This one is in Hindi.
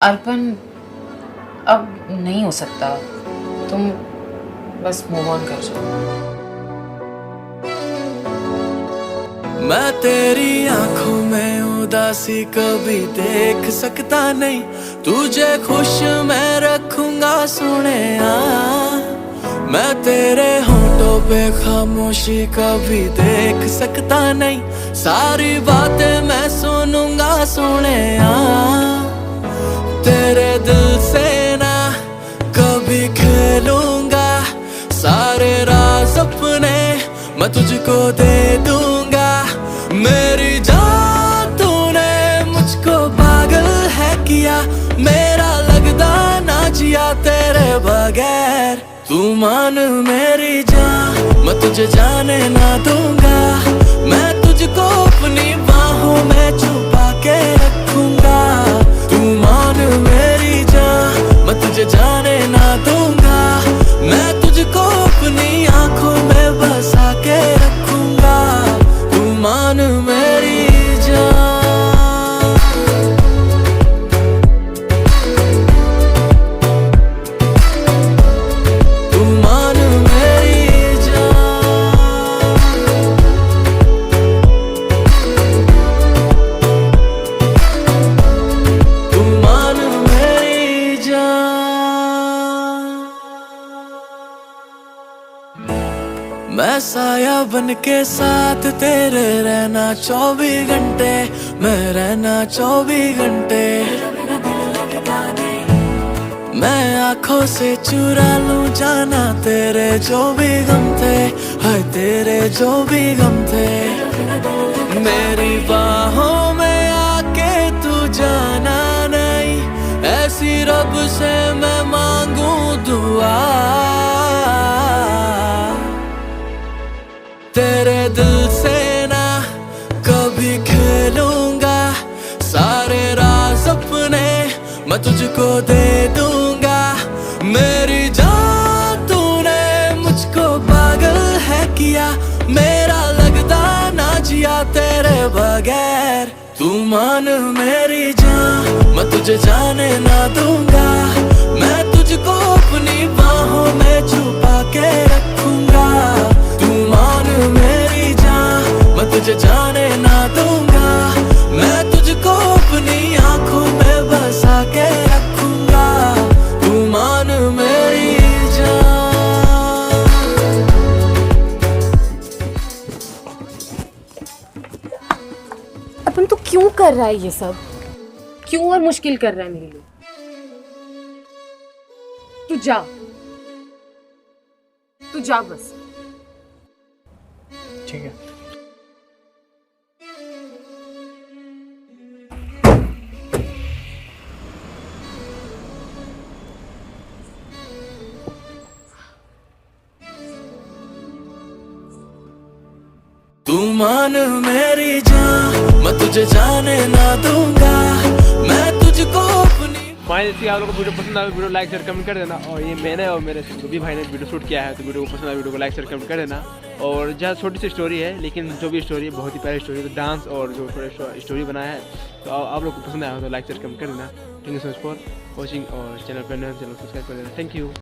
अर्पण, अब नहीं हो सकता। तुम बस मूव ऑन कर जाओ। मैं तेरी आंखों में उदासी कभी देख सकता नहीं, तुझे खुश मैं रखूंगा सोने। मैं तेरे होठों पे खामोशी कभी देख सकता नहीं, सारी बातें मैं सुनूंगा सोने। तेरे दिल से ना कभी खेलूंगा, सारे राज अपने मैं तुझको दे दूंगा। मेरी जान तूने मुझको पागल है किया, मेरा लगदा ना जिया तेरे बगैर। तू मान मेरी जान, मैं तुझे जाने ना दूंगा। मैं तुझको अपनी बाहों में छुपा के रखूंगा। तू मान मेरी जान, मैं तुझे जाने ना दूंगा। मैं तुझको अपनी आंखों में बसा के रखूंगा। तू मान मेरी जान। तू मान मेरी जान। तू मान मेरी जान। मैं साया बन के साथ तेरे रहना 24 घंटे, मैं रहना 24 घंटे। मैं आंखों से चुरा लूं जाना तेरे जो भी गम थे, हाय तेरे जो भी गम थे। मेरी बाहों में आके तू जाना नहीं, ऐसी रब से मैं मांगू दुआ। तेरे दिल से ना कभी खेलूंगा, सारे राज अपने मैं तुझको दे दूंगा। मेरी जान तूने मुझको पागल है किया, मेरा लगदा ना जिया तेरे बगैर। तू मान मेरी जान, मैं तुझे जाने ना दूंगा। मैं तुझको अपनी बाहों में छुपा के रखूंगा। तू मान मेरी जान, मैं तुझे जाने ना दूंगा। मैं तुझको अपनी आंखों में बसा के रखूंगा। तू मान मेरी जान। अपन तो क्यों कर रहा है ये सब? क्यों और मुश्किल कर रहा है मेरे लिए? तू जा बस। ठीक है। तू मान मेरी जान, मैं तुझे जाने ना दूंगा। मैं तुझको अपनी फाइनली यदि आप लोगों को वीडियो पसंद आए वीडियो लाइक शेयर कमेंट कर देना। और ये मैंने और मेरे भी भाई ने वीडियो शूट किया है, तो वीडियो को पसंद आए वीडियो को लाइक शेयर कमेंट कर देना। और जहाँ छोटी सी स्टोरी है, लेकिन जो भी स्टोरी है बहुत ही प्यारी स्टोरी है। तो डांस और जो थोड़ा स्टोरी बनाया है, तो आप लोग को पसंद आया हो तो लाइक शेयर कमेंट कर देना। Thank you so much for watching, और चैनल पर नए चैनल सब्सक्राइब कर देना। Thank you.